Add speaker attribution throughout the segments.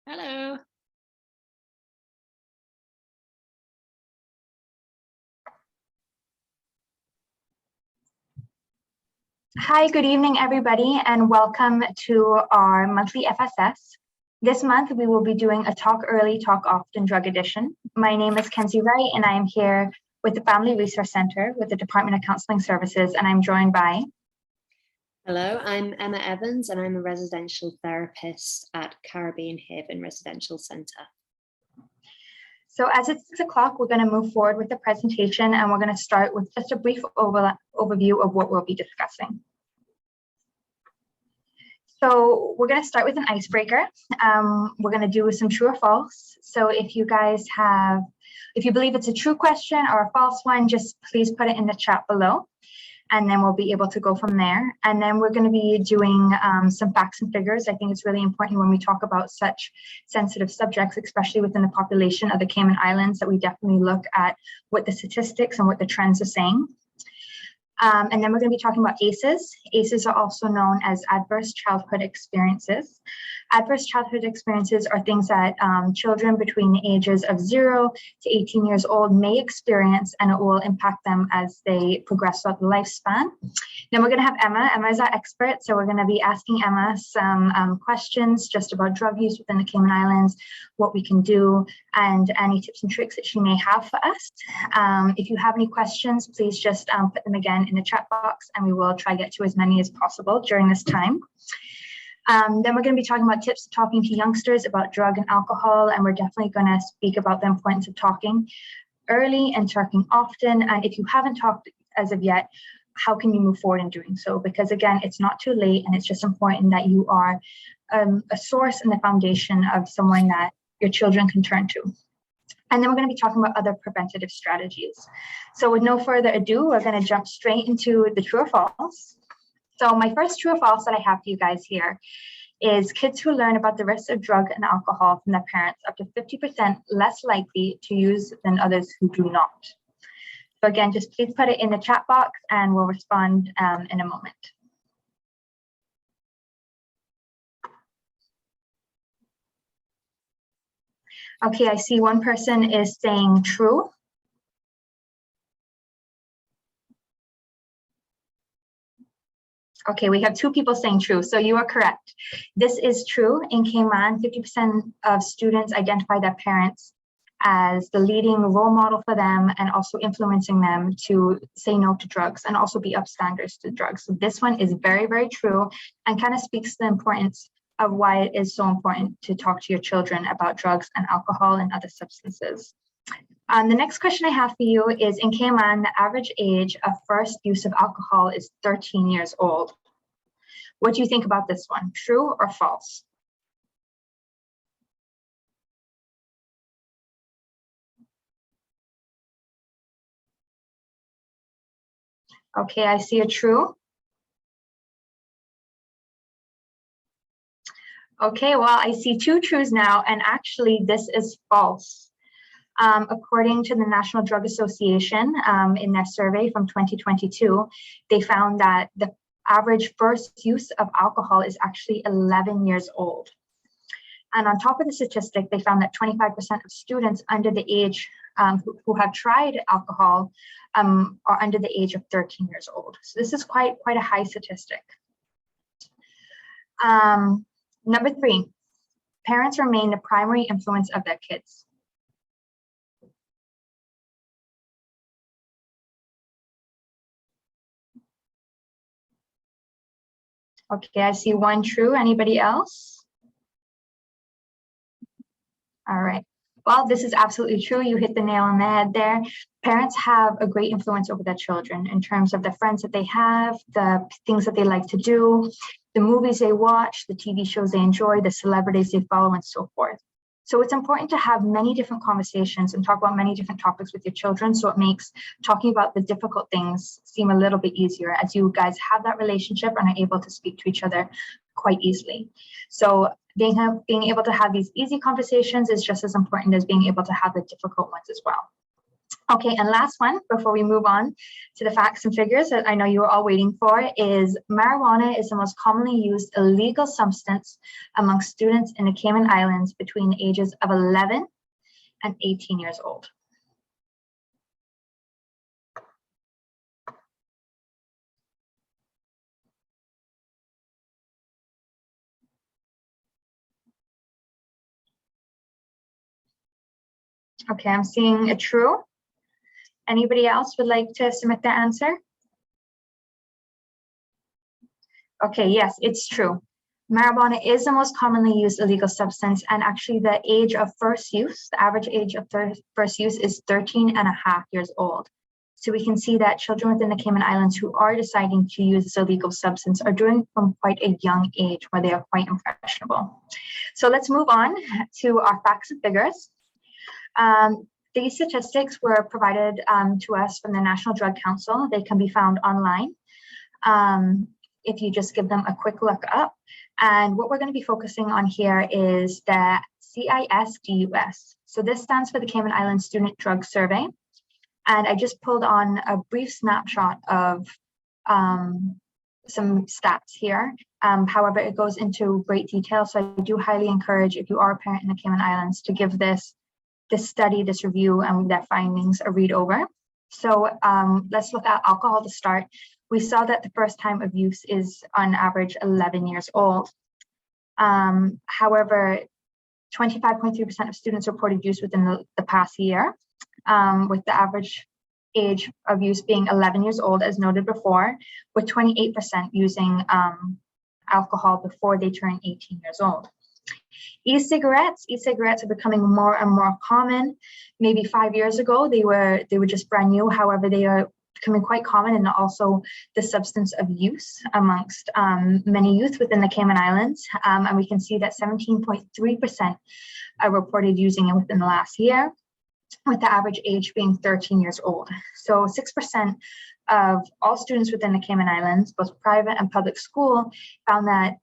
Speaker 1: Hello.
Speaker 2: Hi, good evening, everybody, and welcome to our monthly FSS. This month, we will be doing a Talk Early, Talk Often drug edition. My name is Kenzie Wright, and I am here with the Family Resource Center with the Department of Counseling Services, and I'm joined by...
Speaker 1: Hello, I'm Emma Evans, and I'm a residential therapist at Caribbean Haven Residential Center.
Speaker 2: So as it's 6 o'clock, we're going to move forward with the presentation, and we're going to start with just a brief overview of what we'll be discussing. So we're going to start with an icebreaker. We're going to do some true or false. So if you believe it's a true question or a false one, just please put it in the chat below, and then we'll be able to go from there. And then we're going to be doing some facts and figures. I think it's really important when we talk about such sensitive subjects, especially within the population of the Cayman Islands, that we definitely look at what the statistics and what the trends are saying. And then we're going to be talking about ACEs. ACEs are also known as adverse childhood experiences. Adverse childhood experiences are things that children between the ages of 0 to 18 years old may experience, and it will impact them as they progress throughout the lifespan. Then we're going to have Emma. Emma is our expert, so we're going to be asking Emma some questions just about drug use within the Cayman Islands, what we can do, and any tips and tricks that she may have for us. If you have any questions, please just put them again in the chat box, and we will try to get to as many as possible during this time. Then we're going to be talking about tips talking to youngsters about drug and alcohol, and we're definitely going to speak about the importance of talking early and talking often. And if you haven't talked as of yet, how can you move forward in doing so? Because again, it's not too late, and it's just important that you are a source and the foundation of someone that your children can turn to. And then we're going to be talking about other preventative strategies. So with no further ado, we're going to jump straight into the true or false. So my first true or false that I have for you guys here is kids who learn about the risks of drug and alcohol from their parents up to 50% less likely to use than others who do not. So again, just please put it in the chat box and we'll respond in a moment. Okay, I see one person is saying true. Okay, we have 2 people saying true, so you are correct. This is true. In Cayman, 50% of students identify their parents as the leading role model for them and also influencing them to say no to drugs and also be upstanders to drugs. So this one is very, very true and kind of speaks to the importance of why it is so important to talk to your children about drugs and alcohol and other substances. The next question I have for you is, in Cayman, the average age of first use of alcohol is 13 years old. What do you think about this one? True or false? Okay, I see a true. Okay, well, I see two trues now, and actually this is false. According to the National Drug Association, in their survey from 2022, they found that the average first use of alcohol is actually 11 years old. And on top of the statistic, they found that 25% of students under the age who have tried alcohol are under the age of 13 years old. So this is quite a high statistic. Number 3, parents remain the primary influence of their kids. Okay, I see one true. Anybody else? All right. Well, this is absolutely true. You hit the nail on the head there. Parents have a great influence over their children in terms of the friends that they have, the things that they like to do, the movies they watch, the TV shows they enjoy, the celebrities they follow, and so forth. So it's important to have many different conversations and talk about many different topics with your children, so it makes talking about the difficult things seem a little bit easier as you guys have that relationship and are able to speak to each other quite easily. So being able to have these easy conversations is just as important as being able to have the difficult ones as well. Okay, and last one before we move on to the facts and figures that I know you were all waiting for is marijuana is the most commonly used illegal substance among students in the Cayman Islands between the ages of 11 and 18 years old. Okay, I'm seeing a true. Anybody else would like to submit their answer? Okay, yes, it's true. Marijuana is the most commonly used illegal substance, and actually the age of first use, the average age of first use is 13 and a half years old. So we can see that children within the Cayman Islands who are deciding to use this illegal substance are doing from quite a young age where they are quite impressionable. So let's move on to our facts and figures. These statistics were provided to us from the National Drug Council. They can be found online if you just give them a quick look up. And what we're going to be focusing on here is the CISDUS. So this stands for the Cayman Islands Student Drug Survey. And I just pulled on a brief snapshot of some stats here. However, it goes into great detail. So I do highly encourage, if you are a parent in the Cayman Islands, to give this study, this review, and their findings a read over. So let's look at alcohol to start. We saw that the first time of use is on average 11 years old. However, 25.3% of students reported use within the past year, with the average age of use being 11 years old, as noted before, with 28% using alcohol before they turn 18 years old. E-cigarettes are becoming more and more common. Maybe 5 years ago, they were just brand new. However, they are becoming quite common, and also the substance of use amongst many youth within the Cayman Islands. And we can see that 17.3% are reported using it within the last year, with the average age being 13 years old. So 6% of all students within the Cayman Islands, both private and public school, found that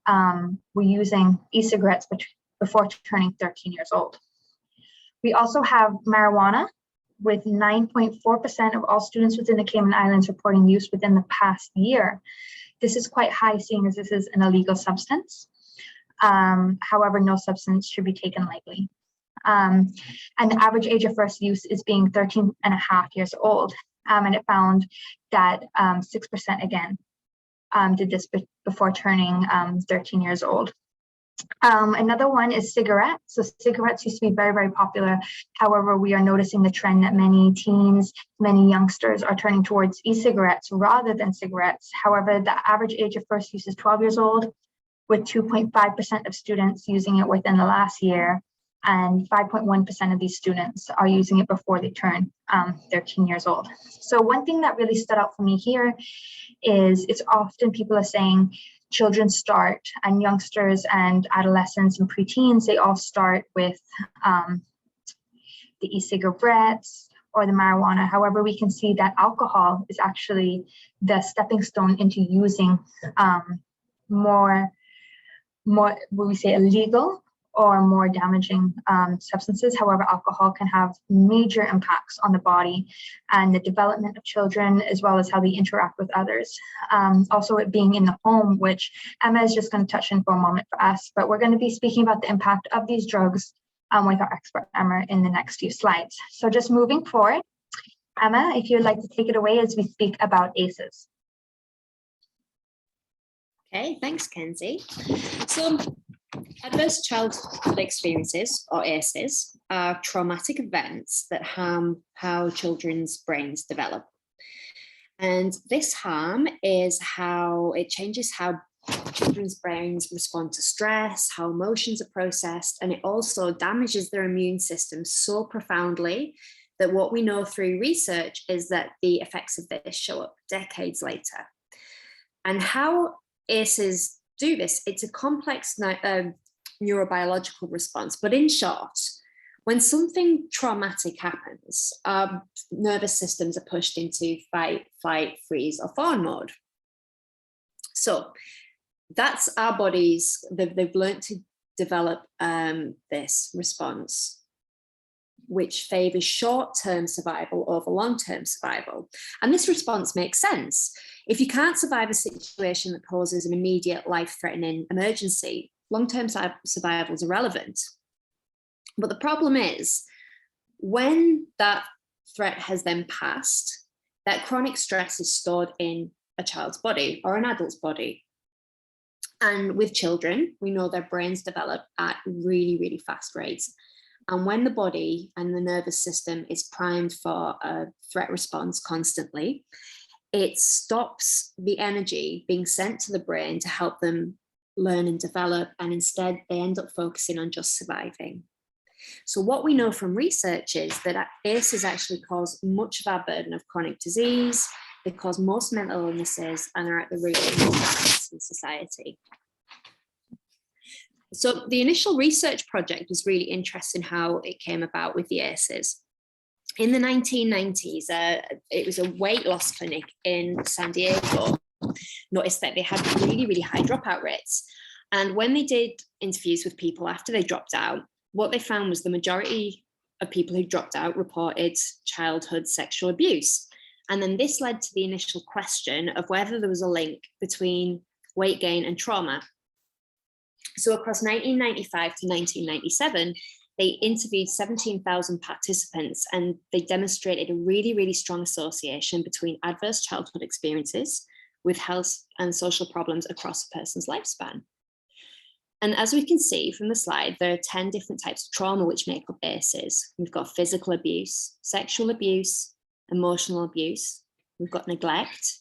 Speaker 2: were using e-cigarettes before turning 13 years old. We also have marijuana, with 9.4% of all students within the Cayman Islands reporting use within the past year. This is quite high, seeing as this is an illegal substance. However, no substance should be taken lightly. And the average age of first use is being 13 and a half years old. And it found that 6% again did this before turning 13 years old. Another one is cigarettes. So cigarettes used to be very, very popular. However, we are noticing the trend that many teens, many youngsters are turning towards e-cigarettes rather than cigarettes. However, the average age of first use is 12 years old, with 2.5% of students using it within the last year. And 5.1% of these students are using it before they turn 13 years old. So one thing that really stood out for me here is it's often people are saying children start, and youngsters and adolescents and preteens, they all start with the e-cigarettes or the marijuana. However, we can see that alcohol is actually the stepping stone into using more, what we say, illegal or more damaging substances. However, alcohol can have major impacts on the body and the development of children, as well as how they interact with others. Also, it being in the home, which Emma is just going to touch in for a moment for us, but we're going to be speaking about the impact of these drugs with our expert Emma in the next few slides. So just moving forward, Emma, if you'd like to take it away as we speak about ACEs.
Speaker 1: Okay, thanks, Kenzie. So adverse childhood experiences, or ACEs, are traumatic events that harm how children's brains develop. And this harm is how it changes how children's brains respond to stress, how emotions are processed, and it also damages their immune system so profoundly that what we know through research is that the effects of this show up decades later. And how ACEs do this, it's a complex neurobiological response, but in short, when something traumatic happens, our nervous systems are pushed into fight, flight, freeze, or fawn mode. So that's our bodies, they've learned to develop this response, which favors short-term survival over long-term survival. And this response makes sense. If you can't survive a situation that poses an immediate life-threatening emergency, long-term survival is irrelevant. But the problem is, when that threat has then passed, that chronic stress is stored in a child's body or an adult's body. And with children, we know their brains develop at really, really fast rates. And when the body and the nervous system is primed for a threat response constantly, it stops the energy being sent to the brain to help them learn and develop, and instead they end up focusing on just surviving. So what we know from research is that ACEs actually cause much of our burden of chronic disease, they cause most mental illnesses, and are at the root of most in society. So the initial research project was really interesting how it came about with the ACEs. In the 1990s, it was a weight loss clinic in San Diego, noticed that they had really, really high dropout rates. And when they did interviews with people after they dropped out, what they found was the majority of people who dropped out reported childhood sexual abuse. And then this led to the initial question of whether there was a link between weight gain and trauma. So across 1995 to 1997, they interviewed 17,000 participants, and they demonstrated a really, really strong association between adverse childhood experiences with health and social problems across a person's lifespan. And as we can see from the slide, there are 10 different types of trauma which make up ACEs. We've got physical abuse, sexual abuse, emotional abuse. We've got neglect,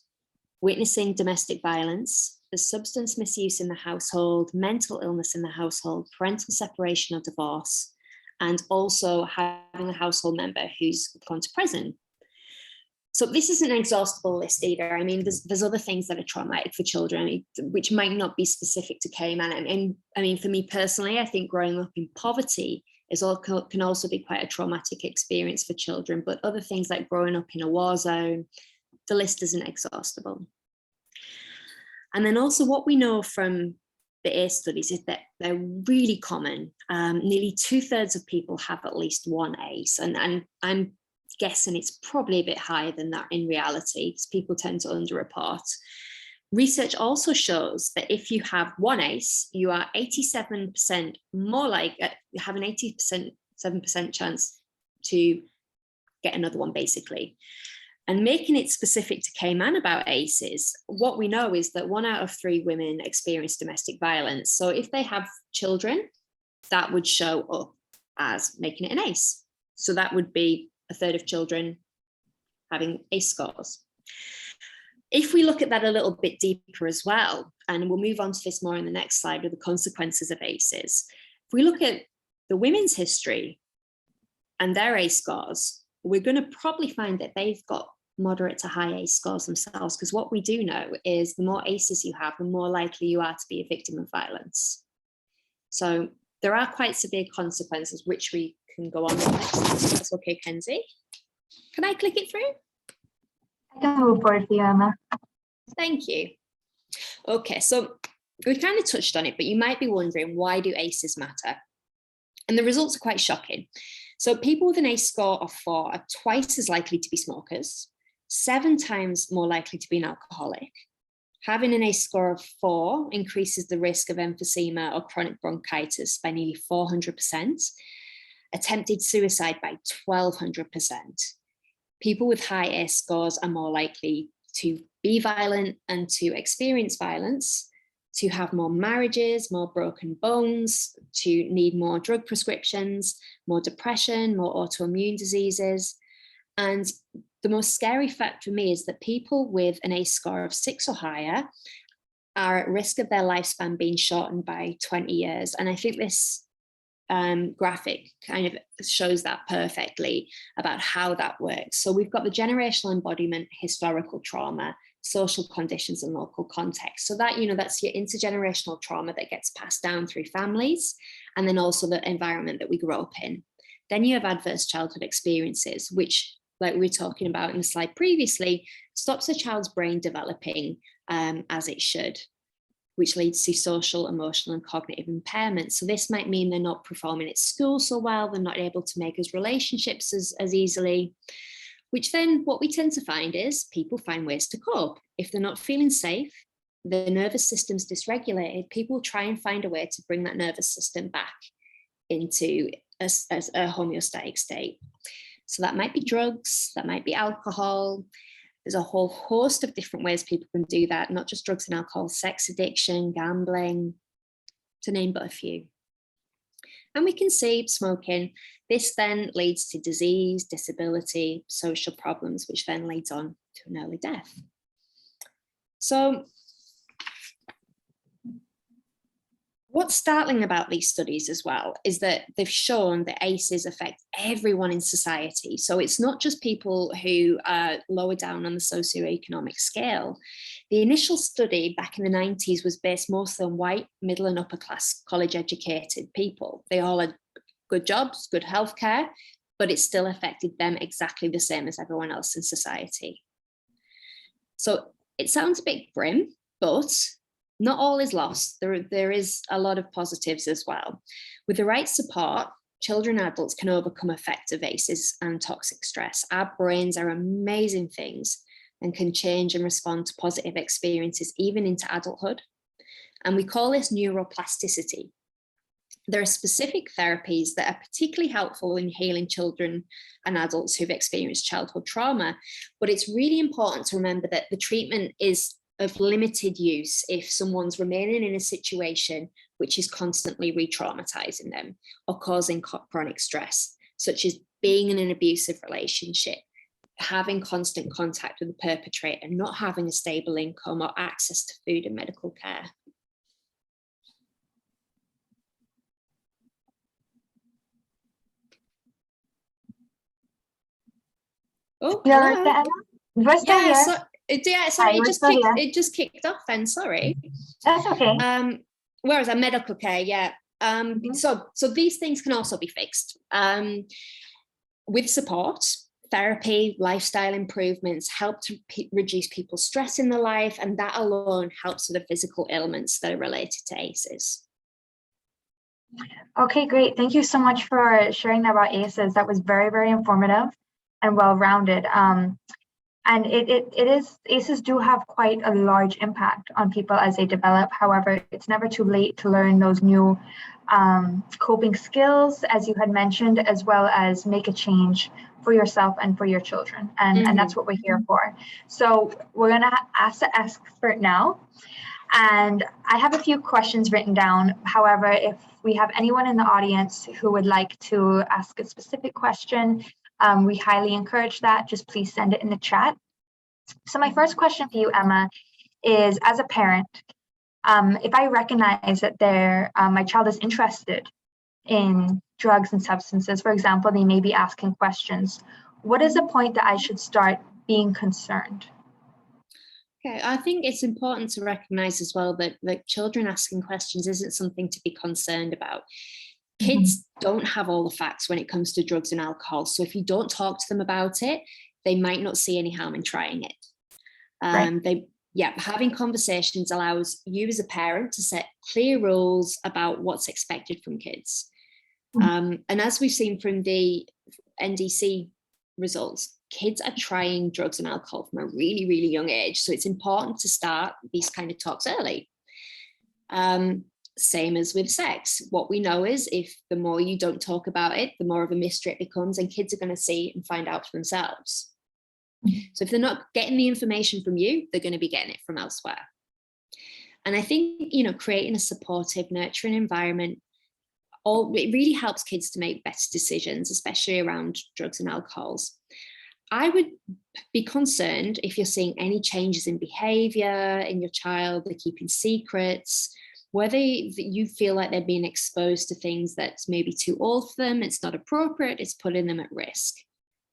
Speaker 1: witnessing domestic violence, the substance misuse in the household, mental illness in the household, parental separation or divorce, and also having a household member who's gone to prison. So this isn't an exhaustible list either. I mean, there's other things that are traumatic for children, which might not be specific to Cayman. And I mean, for me personally, I think growing up in poverty can also be quite a traumatic experience for children, but other things like growing up in a war zone, the list isn't exhaustible. And then also what we know from the ACE studies is that they're really common. Nearly 2/3 of people have at least one ACE, and I'm guessing it's probably a bit higher than that in reality, because people tend to underreport. Research also shows that if you have one ACE, you are 87% more have an 87% chance to get another one, basically. And making it specific to Cayman about ACEs, what we know is that 1 out of 3 women experience domestic violence. So if they have children, that would show up as making it an ACE. So that would be a third of children having ACE scores. If we look at that a little bit deeper as well, and we'll move on to this more in the next slide with the consequences of ACEs. If we look at the women's history and their ACE scores, we're going to probably find that they've got moderate to high ACE scores themselves, because what we do know is the more ACEs you have, the more likely you are to be a victim of violence. So there are quite severe consequences, which we can go on with next. That's okay, Kenzie. Can I click it through?
Speaker 2: I can move forward for you, Emma.
Speaker 1: Thank you. Okay, so we kind of touched on it, but you might be wondering, why do ACEs matter? And the results are quite shocking. So people with an ACE score of 4 are twice as likely to be smokers, 7 times more likely to be an alcoholic. Having an ACE score of 4 increases the risk of emphysema or chronic bronchitis by nearly 400%, attempted suicide by 1,200%. People with high ACE scores are more likely to be violent and to experience violence, to have more marriages, more broken bones, to need more drug prescriptions, more depression, more autoimmune diseases. And the most scary fact for me is that people with an ACE score of 6 or higher are at risk of their lifespan being shortened by 20 years. And I think this graphic kind of shows that perfectly about how that works. So we've got the generational embodiment, historical trauma, social conditions and local context. So that, that's your intergenerational trauma that gets passed down through families, and then also the environment that we grow up in. Then you have adverse childhood experiences, which, like we were talking about in the slide previously, stops a child's brain developing as it should, which leads to social, emotional, and cognitive impairment. So this might mean they're not performing at school so well, they're not able to make as relationships as easily, which then what we tend to find is people find ways to cope. If they're not feeling safe, the nervous system's dysregulated, people try and find a way to bring that nervous system back into a homeostatic state. So that might be drugs, that might be alcohol. There's a whole host of different ways people can do that, not just drugs and alcohol, sex addiction, gambling, to name but a few. And we can see smoking, this then leads to disease, disability, social problems, which then leads on to an early death. So what's startling about these studies as well is that they've shown that ACEs affect everyone in society. So it's not just people who are lower down on the socioeconomic scale. The initial study back in the 90s was based mostly on white, middle and upper class college educated people. They all had good jobs, good healthcare, but it still affected them exactly the same as everyone else in society. So it sounds a bit grim, but not all is lost. There is a lot of positives as well. With the right support, children and adults can overcome effective ACEs and toxic stress. Our brains are amazing things and can change and respond to positive experiences even into adulthood. And we call this neuroplasticity. There are specific therapies that are particularly helpful in healing children and adults who've experienced childhood trauma, but it's really important to remember that the treatment is of limited use if someone's remaining in a situation which is constantly re-traumatizing them or causing chronic stress, such as being in an abusive relationship, having constant contact with the perpetrator, not having a stable income or access to food and medical care. Oh, hello. It just kicked off then, sorry.
Speaker 2: That's okay.
Speaker 1: Where is that? Medical care, yeah. So these things can also be fixed with support. Therapy, lifestyle improvements help to reduce people's stress in their life, and that alone helps with the physical ailments that are related to ACEs.
Speaker 2: Okay, great. Thank you so much for sharing that about ACEs. That was very, very informative and well-rounded. And ACEs do have quite a large impact on people as they develop. However, it's never too late to learn those new coping skills, as you had mentioned, as well as make a change for yourself and for your children. And that's what we're here for. So we're going to ask the expert now. And I have a few questions written down. However, if we have anyone in the audience who would like to ask a specific question, we highly encourage that. Just please send it in the chat. So my first question for you, Emma, is as a parent, if I recognize that my child is interested in drugs and substances, for example, they may be asking questions, what is the point that I should start being concerned?
Speaker 1: Okay, I think it's important to recognize as well that children asking questions isn't something to be concerned about. Kids don't have all the facts when it comes to drugs and alcohol. So if you don't talk to them about it, they might not see any harm in trying it.
Speaker 2: Right.
Speaker 1: Having conversations allows you as a parent to set clear rules about what's expected from kids. And as we've seen from the NDC results, kids are trying drugs and alcohol from a really, really young age. So it's important to start these kind of talks early. Same as with sex. What we know is if the more you don't talk about it, the more of a mystery it becomes, and kids are going to see and find out for themselves. So if they're not getting the information from you, they're going to be getting it from elsewhere. And I think, creating a supportive, nurturing environment, it really helps kids to make better decisions, especially around drugs and alcohols. I would be concerned if you're seeing any changes in behavior in your child, they're keeping secrets, whether you feel like they're being exposed to things that's maybe too old for them, it's not appropriate, it's putting them at risk.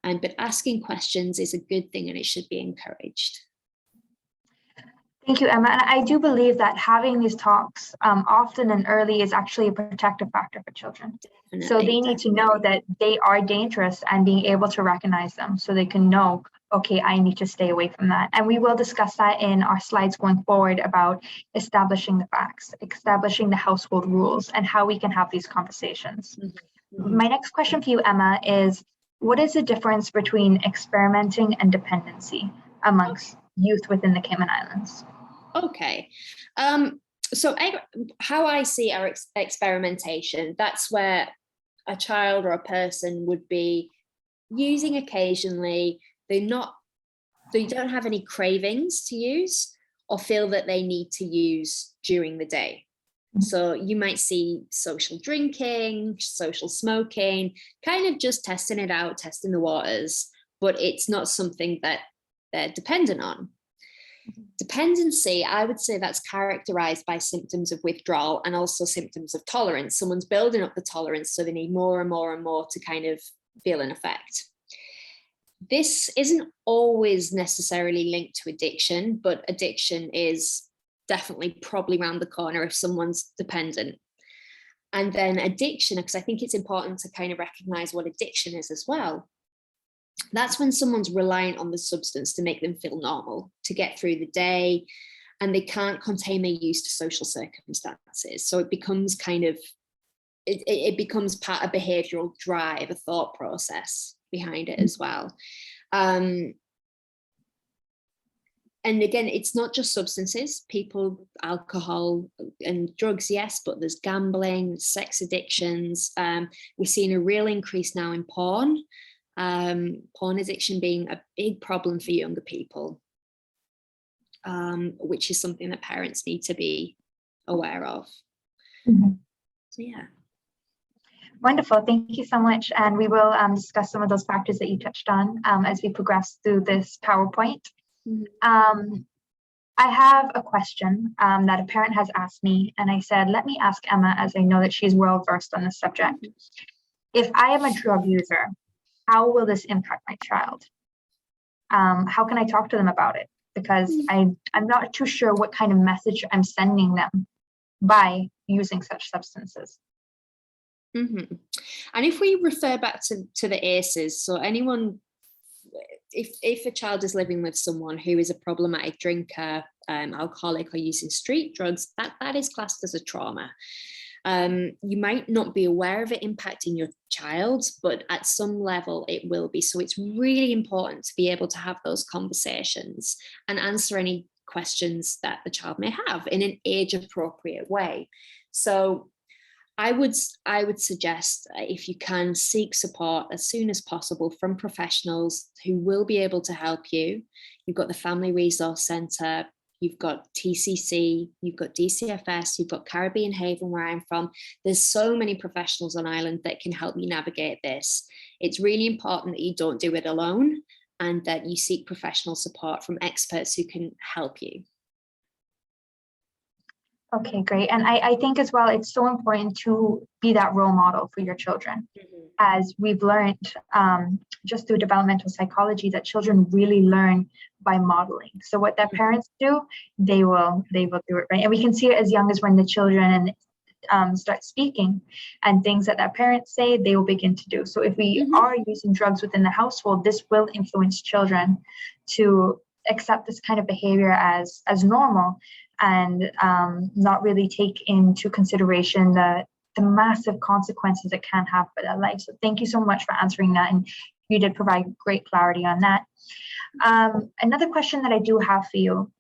Speaker 1: But asking questions is a good thing and it should be encouraged.
Speaker 2: Thank you, Emma. And I do believe that having these talks often and early is actually a protective factor for children. Definitely, so they need to know that they are dangerous and being able to recognize them so they can know, okay, I need to stay away from that. And we will discuss that in our slides going forward about establishing the facts, establishing the household rules, and how we can have these conversations. My next question for you, Emma, is what is the difference between experimenting and dependency amongst youth within the Cayman Islands?
Speaker 1: Okay. So how I see our experimentation, that's where a child or a person would be using occasionally. They don't have any cravings to use or feel that they need to use during the day. So you might see social drinking, social smoking, kind of just testing it out, testing the waters, but it's not something that they're dependent on. Dependency, I would say that's characterized by symptoms of withdrawal and also symptoms of tolerance. Someone's building up the tolerance, so they need more and more and more to kind of feel an effect. This isn't always necessarily linked to addiction, but addiction is definitely probably around the corner if someone's dependent. And then addiction, because I think it's important to kind of recognize what addiction is as well. That's when someone's reliant on the substance to make them feel normal, to get through the day, and they can't contain their use to social circumstances. So it becomes it becomes part of behavioral drive, a thought process behind it as well. And again, it's not just substances, people, alcohol and drugs, yes, but there's gambling, sex addictions. We're seeing a real increase now in porn. Porn addiction being a big problem for younger people, which is something that parents need to be aware of. So yeah.
Speaker 2: Wonderful, thank you so much. And we will discuss some of those factors that you touched on as we progress through this PowerPoint. I have a question that a parent has asked me, and I said, let me ask Emma, as I know that she's well versed on this subject. If I am a drug user, how will this impact my child? How can I talk to them about it? Because I'm not too sure what kind of message I'm sending them by using such substances.
Speaker 1: And if we refer back to the ACEs, so anyone, if a child is living with someone who is a problematic drinker, alcoholic, or using street drugs, that is classed as a trauma. You might not be aware of it impacting your child, but at some level it will be. So it's really important to be able to have those conversations and answer any questions that the child may have in an age-appropriate way. So I would suggest, if you can, seek support as soon as possible from professionals who will be able to help you. You've got the Family Resource Centre, you've got TCC, you've got DCFS, you've got Caribbean Haven, where I'm from. There's so many professionals on Ireland that can help you navigate this. It's really important that you don't do it alone and that you seek professional support from experts who can help you.
Speaker 2: Okay, great. And I think as well, it's so important to be that role model for your children. As we've learned just through developmental psychology, that children really learn by modeling. So what their parents do, they will do it, right? And we can see it as young as when the children start speaking, and things that their parents say, they will begin to do. So if we are using drugs within the household, this will influence children to accept this kind of behavior as normal, and not really take into consideration the massive consequences it can have for their life. So thank you so much for answering that, and you did provide great clarity on that. Another question that I do have for you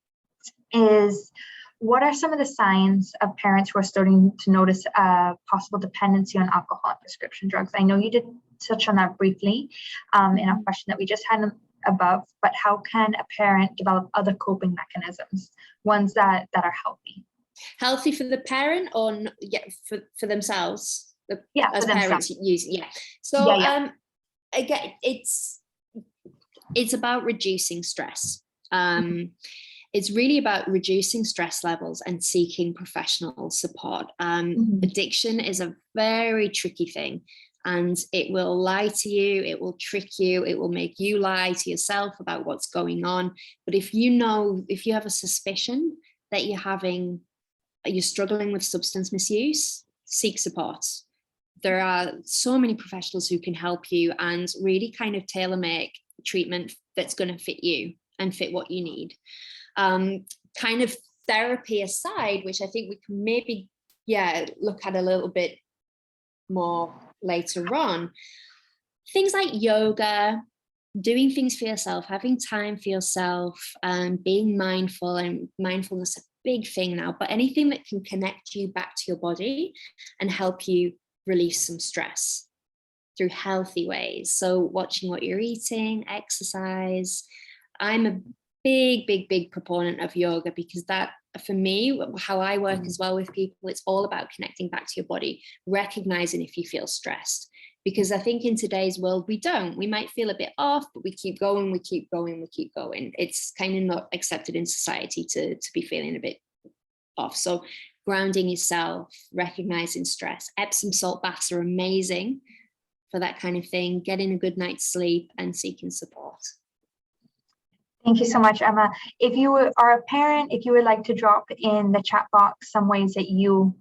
Speaker 2: is, what are some of the signs of parents who are starting to notice possible dependency on alcohol and prescription drugs? I know you did touch on that briefly in a question that we just had above, but how can a parent develop other coping mechanisms, ones that are healthy?
Speaker 1: Healthy for the parent, or for themselves? As
Speaker 2: for
Speaker 1: parents
Speaker 2: themselves.
Speaker 1: use, So
Speaker 2: again,
Speaker 1: it's about reducing stress. It's really about reducing stress levels and seeking professional support. Addiction is a very tricky thing, and it will lie to you, it will trick you, it will make you lie to yourself about what's going on. But if you have a suspicion that you're struggling with substance misuse, seek support. There are so many professionals who can help you and really kind of tailor-make treatment that's going to fit you and fit what you need. Kind of therapy aside, which I think we can maybe look at a little bit more later on, things like yoga, doing things for yourself, having time for yourself, being mindful, and mindfulness is a big thing now, but anything that can connect you back to your body and help you release some stress through healthy ways. So watching what you're eating, exercise. I'm a big proponent of yoga, because that, for me, how I work as well with people, it's all about connecting back to your body, recognizing if you feel stressed. Because I think in today's world, we might feel a bit off, but we keep going. It's kind of not accepted in society to be feeling a bit off. So grounding yourself, recognizing stress. Epsom salt baths are amazing for that kind of thing. Getting a good night's sleep and seeking support.
Speaker 2: Thank you so much, Emma. If you are a parent, if you would like to drop in the chat box some ways that you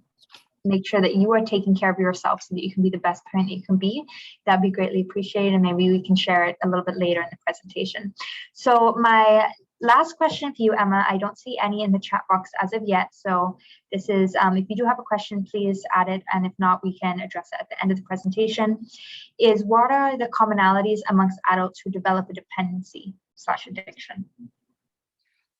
Speaker 2: make sure that you are taking care of yourself so that you can be the best parent that you can be, that'd be greatly appreciated, and maybe we can share it a little bit later in the presentation. So my last question for you, Emma, I don't see any in the chat box as of yet. So this is, if you do have a question, please add it. And if not, we can address it at the end of the presentation. Is, what are the commonalities amongst adults who develop a dependency/addiction?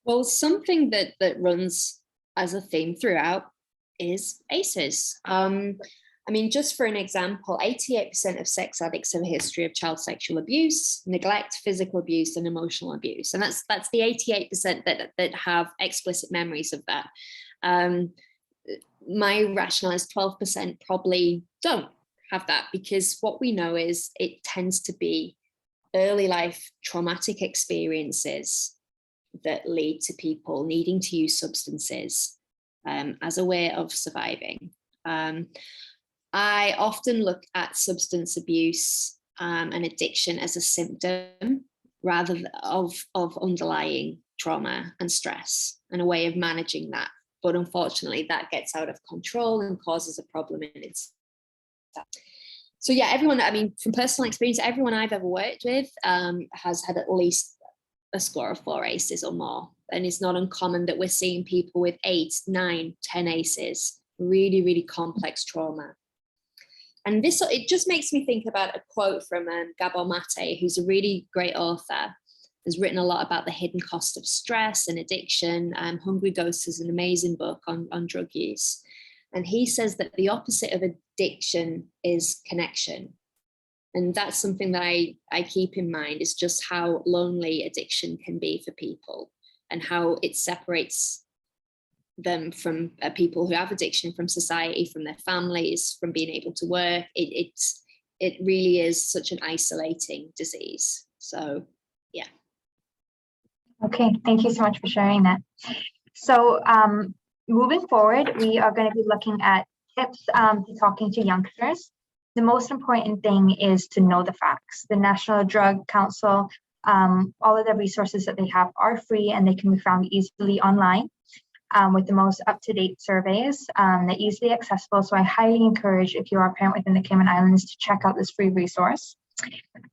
Speaker 1: Well, something that runs as a theme throughout is ACEs. I mean, just for an example, 88% of sex addicts have a history of child sexual abuse, neglect, physical abuse, and emotional abuse. And that's the 88% that have explicit memories of that. My rationale is 12% probably don't have that, because what we know is it tends to be early life traumatic experiences that lead to people needing to use substances as a way of surviving. I often look at substance abuse and addiction as a symptom rather than of underlying trauma and stress, and a way of managing that. But unfortunately, that gets out of control and causes a problem in itself. So yeah, everyone, I mean, from personal experience, everyone I've ever worked with has had at least a score of 4 ACEs or more. And it's not uncommon that we're seeing people with 8, 9, 10 ACEs, really, really complex trauma. And it just makes me think about a quote from Gabor Mate, who's a really great author, has written a lot about the hidden cost of stress and addiction. Hungry Ghosts is an amazing book on drug use. And he says that the opposite of addiction is connection. And that's something that I keep in mind, is just how lonely addiction can be for people, and how it separates them from people who have addiction, from society, from their families, from being able to work. It really is such an isolating disease. So, yeah.
Speaker 2: Okay, thank you so much for sharing that. So moving forward, we are going to be looking at tips to talking to youngsters. The most important thing is to know the facts. The National Drug Council, all of the resources that they have are free, and they can be found easily online with the most up-to-date surveys. They're easily accessible, so I highly encourage, if you are a parent within the Cayman Islands, to check out this free resource.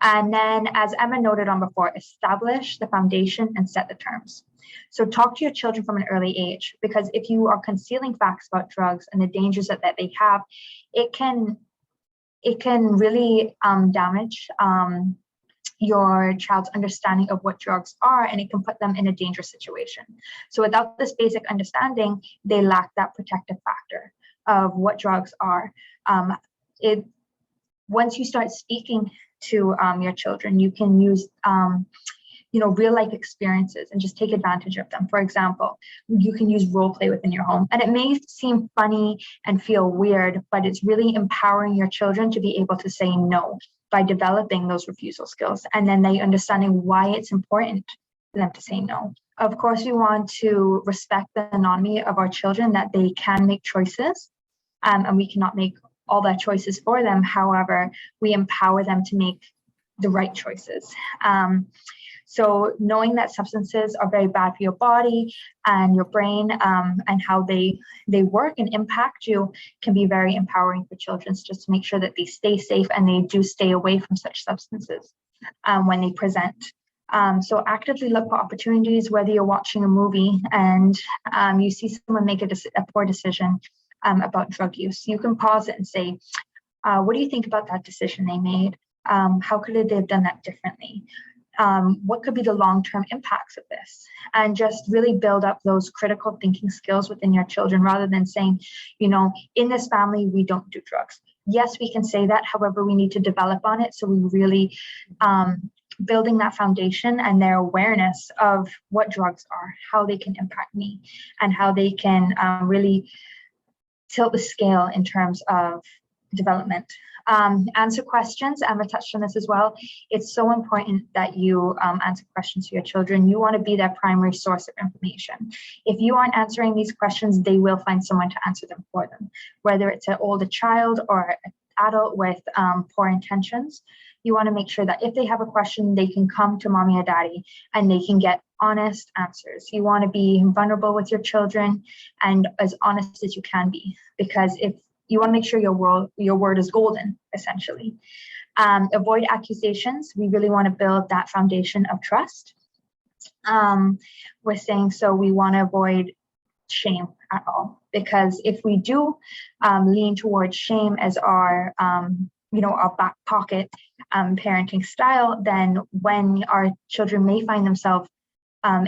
Speaker 2: And then, as Emma noted on before, establish the foundation and set the terms. So talk to your children from an early age, because if you are concealing facts about drugs and the dangers that they have, it can really damage your child's understanding of what drugs are, and it can put them in a dangerous situation. So without this basic understanding, they lack that protective factor of what drugs are. Once you start speaking to your children, you can use real life experiences and just take advantage of them. For example, you can use role play within your home, and it may seem funny and feel weird, but it's really empowering your children to be able to say no by developing those refusal skills, and then they understanding why it's important for them to say no. Of course, we want to respect the autonomy of our children, that they can make choices, and we cannot make all their choices for them. However, we empower them to make the right choices. So knowing that substances are very bad for your body and your brain, and how they work and impact you, can be very empowering for children, just to make sure that they stay safe and they do stay away from such substances when they present. So actively look for opportunities, whether you're watching a movie and you see someone make a poor decision about drug use. You can pause it and say, what do you think about that decision they made? How could they have done that differently? What could be the long-term impacts of this? And just really build up those critical thinking skills within your children, rather than saying, in this family, we don't do drugs. Yes, we can say that. However, we need to develop on it. So we really building that foundation and their awareness of what drugs are, how they can impact me, and how they can really tilt the scale in terms of development. Answer questions. Emma touched on this as well. It's so important that you answer questions to your children. You want to be their primary source of information. If you aren't answering these questions, they will find someone to answer them for them, whether it's an older child or an adult with poor intentions. You want to make sure that if they have a question, they can come to mommy or daddy and they can get honest answers. You want to be vulnerable with your children and as honest as you can be, because if you want to make sure your word is golden, essentially. Avoid accusations. We really want to build that foundation of trust. We're saying, so we want to avoid shame at all, because if we do lean towards shame as our our back pocket parenting style, then when our children may find themselves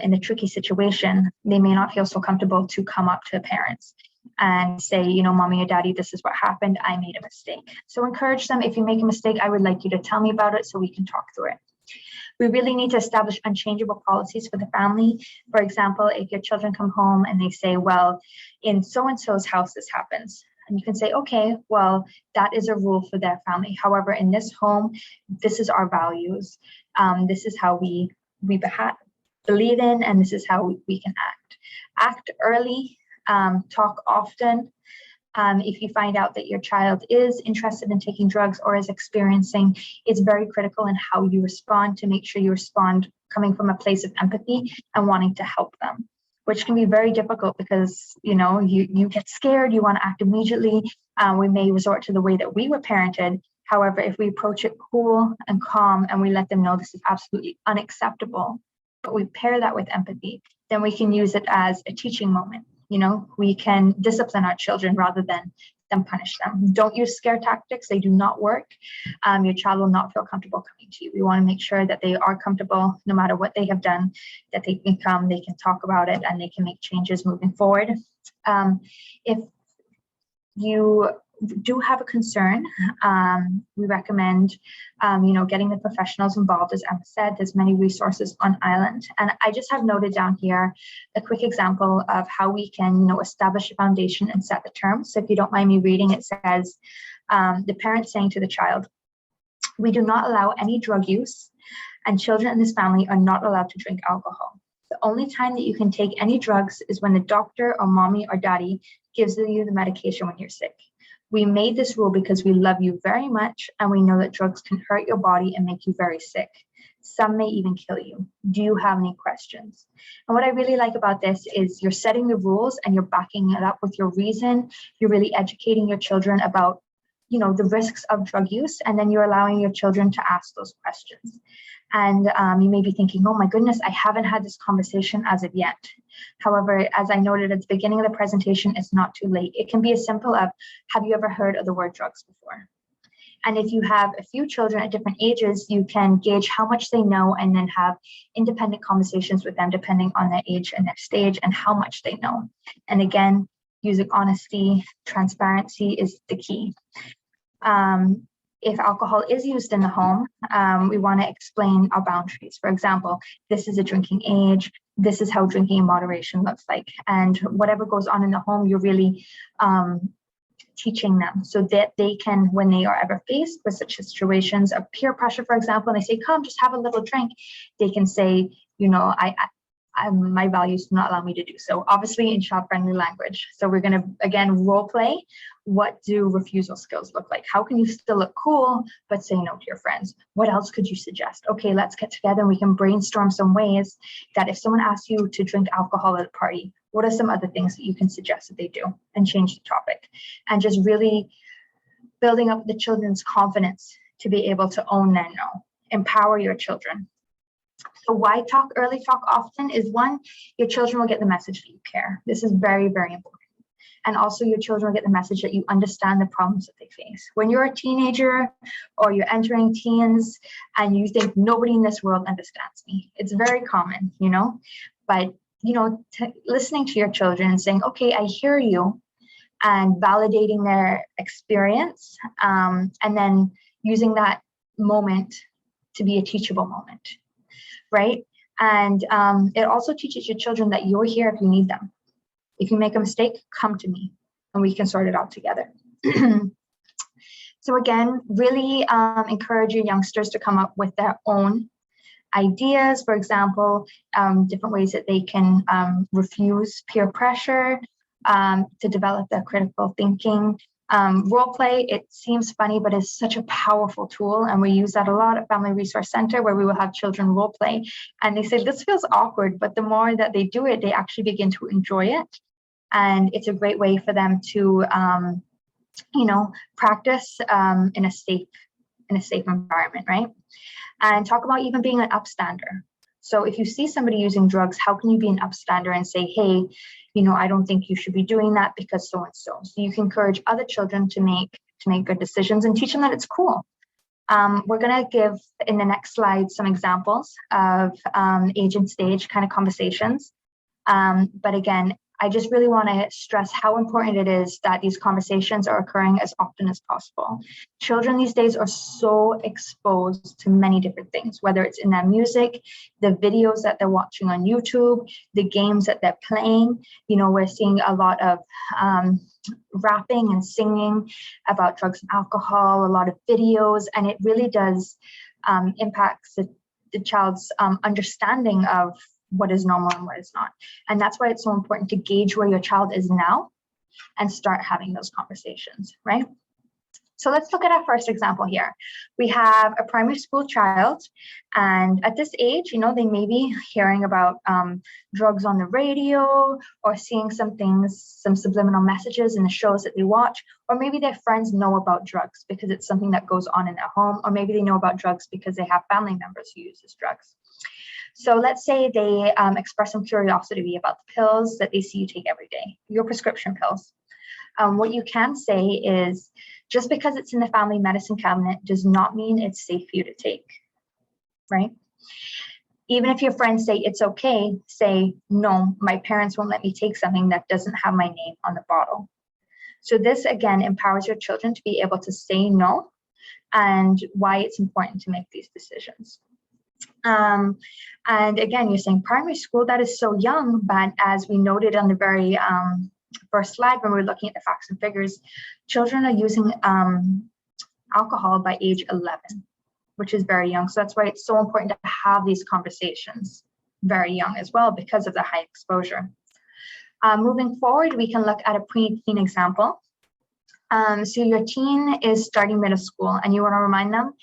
Speaker 2: in a tricky situation, they may not feel so comfortable to come up to parents and say, mommy or daddy, this is what happened. I made a mistake. So encourage them. If you make a mistake, I would like you to tell me about it so we can talk through it. We really need to establish unchangeable policies for the family. For example, if your children come home and they say, well, in so-and-so's house, this happens. And you can say, okay, well, that is a rule for their family. However, in this home, this is our values. This is how we believe in, and this is how we can act. Act early, talk often. If you find out that your child is interested in taking drugs or is experiencing, it's very critical in how you respond, to make sure you respond coming from a place of empathy and wanting to help them, which can be very difficult because, you get scared, you want to act immediately. We may resort to the way that we were parented. However, if we approach it cool and calm and we let them know this is absolutely unacceptable, but we pair that with empathy, then we can use it as a teaching moment. We can discipline our children rather than punish them. Don't use scare tactics. They do not work. Your child will not feel comfortable coming to you. We want to make sure that they are comfortable no matter what they have done, that they can come, they can talk about it, and they can make changes moving forward. If you do have a concern, we recommend, getting the professionals involved. As Emma said, there's many resources on Island. And I just have noted down here a quick example of how we can, establish a foundation and set the terms. So if you don't mind me reading, it says, the parent saying to the child, "We do not allow any drug use, and children in this family are not allowed to drink alcohol. The only time that you can take any drugs is when the doctor or mommy or daddy gives you the medication when you're sick. We made this rule because we love you very much, and we know that drugs can hurt your body and make you very sick. Some may even kill you. Do you have any questions?" And what I really like about this is you're setting the rules and you're backing it up with your reason. You're really educating your children about, the risks of drug use, and then you're allowing your children to ask those questions. And you may be thinking, oh my goodness, I haven't had this conversation as of yet. However, as I noted at the beginning of the presentation, it's not too late. It can be as simple as, have you ever heard of the word drugs before? And if you have a few children at different ages, you can gauge how much they know and then have independent conversations with them depending on their age and their stage and how much they know. And again, using honesty, transparency is the key. If alcohol is used in the home, we want to explain our boundaries. For example, this is a drinking age. This is how drinking in moderation looks like. And whatever goes on in the home, you're really teaching them so that they can, when they are ever faced with such situations of peer pressure, for example, and they say, come, just have a little drink, they can say, my values do not allow me to do so, obviously in child-friendly language. So we're going to, again, role play. What do refusal skills look like? How can you still look cool, but say no to your friends? What else could you suggest? Okay, let's get together and we can brainstorm some ways that if someone asks you to drink alcohol at a party, what are some other things that you can suggest that they do, and change the topic. And just really building up the children's confidence to be able to own their no. Empower your children. So why talk early, talk often is one, your children will get the message that you care. This is very, very important. And also your children will get the message that you understand the problems that they face. When you're a teenager or you're entering teens and you think nobody in this world understands me, it's very common, but, listening to your children and saying, okay, I hear you, and validating their experience, and then using that moment to be a teachable moment. Right? And it also teaches your children that you're here if you need them. If you make a mistake, come to me and we can sort it out together. So again, really encourage your youngsters to come up with their own ideas. For example, different ways that they can refuse peer pressure, to develop their critical thinking. Role play, it seems funny, but it's such a powerful tool. And we use that a lot at Family Resource Center, where we will have children role play. And they say, this feels awkward, but the more that they do it, they actually begin to enjoy it. And it's a great way for them to, practice in a safe environment, right? And talk about even being an upstander. So if you see somebody using drugs, how can you be an upstander and say, hey, I don't think you should be doing that because so-and-so. So you can encourage other children to make good decisions and teach them that it's cool. We're going to give in the next slide some examples of age and stage kind of conversations. But again, I just really want to stress how important it is that these conversations are occurring as often as possible. Children these days are so exposed to many different things, whether it's in their music, the videos that they're watching on YouTube, the games that they're playing. We're seeing a lot of rapping and singing about drugs and alcohol, a lot of videos, and it really does impact the child's understanding of what is normal and what is not. And that's why it's so important to gauge where your child is now and start having those conversations, right? So let's look at our first example here. We have a primary school child, and at this age, they may be hearing about drugs on the radio or seeing some subliminal messages in the shows that they watch, or maybe their friends know about drugs because it's something that goes on in their home, or maybe they know about drugs because they have family members who uses drugs. So let's say they express some curiosity about the pills that they see you take every day, your prescription pills. What you can say is, just because it's in the family medicine cabinet does not mean it's safe for you to take, right? Even if your friends say it's okay, say, no, my parents won't let me take something that doesn't have my name on the bottle. So this again empowers your children to be able to say no and why it's important to make these decisions. And again, you're saying primary school, that is so young, but as we noted on the very first slide when we were looking at the facts and figures, children are using alcohol by age 11, which is very young. So that's why it's so important to have these conversations very young as well because of the high exposure. Moving forward, we can look at a preteen example. So your teen is starting middle school and you want to remind them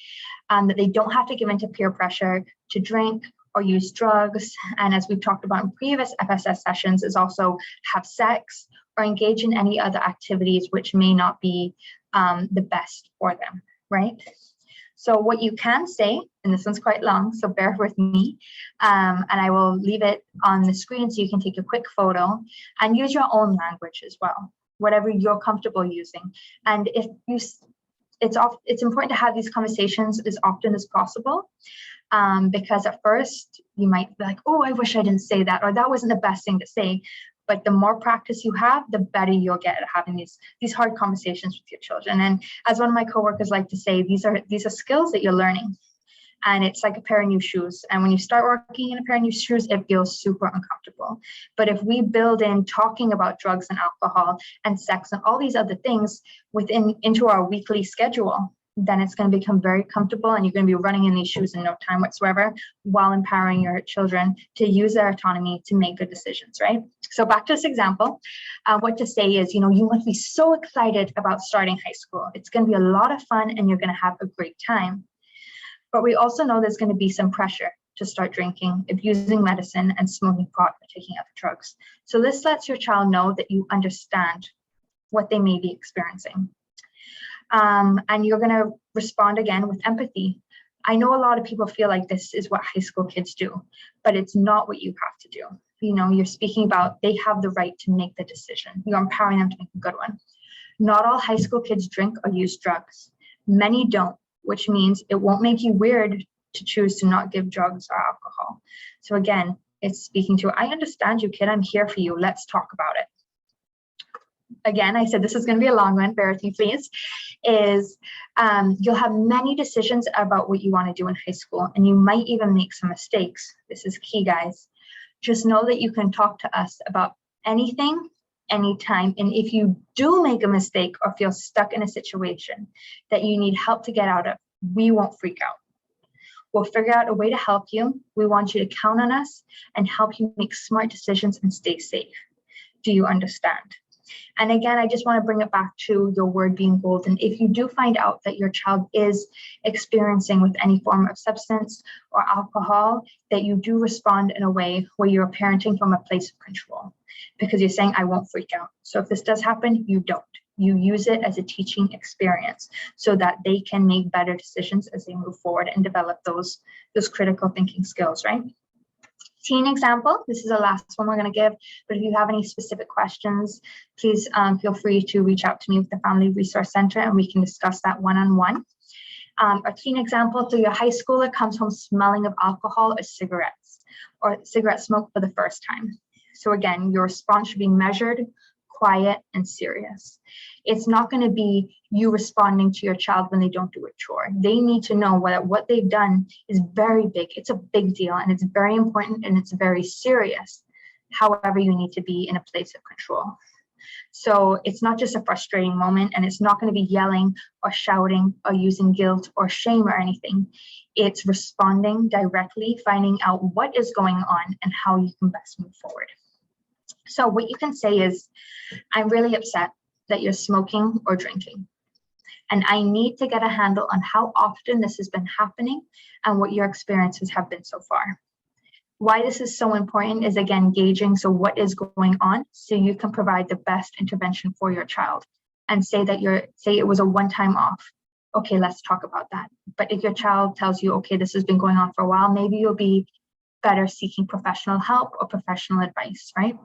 Speaker 2: that they don't have to give in to peer pressure to drink or use drugs. And as we've talked about in previous FSS sessions, is also have sex or engage in any other activities which may not be the best for them, right? So what you can say, and this one's quite long, so bear with me, and I will leave it on the screen so you can take a quick photo and use your own language as well, whatever you're comfortable using. And if you, it's important to have these conversations as often as possible, because at first you might be like, oh, I wish I didn't say that, or that wasn't the best thing to say. But the more practice you have, the better you'll get at having these hard conversations with your children. And as one of my coworkers like to say, these are skills that you're learning. And it's like a pair of new shoes. And when you start working in a pair of new shoes, it feels super uncomfortable. But if we build in talking about drugs and alcohol and sex and all these other things into our weekly schedule, then it's going to become very comfortable and you're going to be running in these shoes in no time whatsoever while empowering your children to use their autonomy to make good decisions, right? So back to this example, what to say is, you must be so excited about starting high school. It's going to be a lot of fun and you're going to have a great time. But we also know there's going to be some pressure to start drinking, abusing medicine, and smoking pot or taking other drugs. So this lets your child know that you understand what they may be experiencing. And you're going to respond again with empathy. I know a lot of people feel like this is what high school kids do, but it's not what you have to do. You're speaking about they have the right to make the decision. You're empowering them to make a good one. Not all high school kids drink or use drugs. Many don't, which means it won't make you weird to choose to not give drugs or alcohol. So again, it's speaking to, I understand you, kid. I'm here for you. Let's talk about it. Again, I said this is going to be a long one, bear with me, please, is you'll have many decisions about what you want to do in high school, and you might even make some mistakes. This is key, guys. Just know that you can talk to us about anything, anytime, and if you do make a mistake or feel stuck in a situation that you need help to get out of, we won't freak out. We'll figure out a way to help you. We want you to count on us and help you make smart decisions and stay safe. Do you understand? And again, I just want to bring it back to your word being golden. If you do find out that your child is experiencing with any form of substance or alcohol, that you do respond in a way where you're parenting from a place of control, because you're saying, I won't freak out. So if this does happen, you don't. You use it as a teaching experience so that they can make better decisions as they move forward and develop those critical thinking skills, right? Teen example, this is the last one we're going to give, but if you have any specific questions, please feel free to reach out to me with the Family Resource Center and we can discuss that one-on-one. A teen example, so your high schooler comes home smelling of alcohol or cigarette smoke for the first time. So again, your response should be measured, quiet, and serious. It's not going to be you responding to your child when they don't do a chore. They need to know what they've done is very big. It's a big deal and it's very important and it's very serious. However, you need to be in a place of control. So it's not just a frustrating moment, and it's not going to be yelling or shouting or using guilt or shame or anything. It's responding directly, finding out what is going on and how you can best move forward. So what you can say is, I'm really upset that you're smoking or drinking, and I need to get a handle on how often this has been happening and what your experiences have been so far. Why this is so important is, again, gauging, so what is going on, so you can provide the best intervention for your child, and say it was a one-time off. Okay, let's talk about that. But if your child tells you, okay, this has been going on for a while, maybe you'll be better seeking professional help or professional advice, right?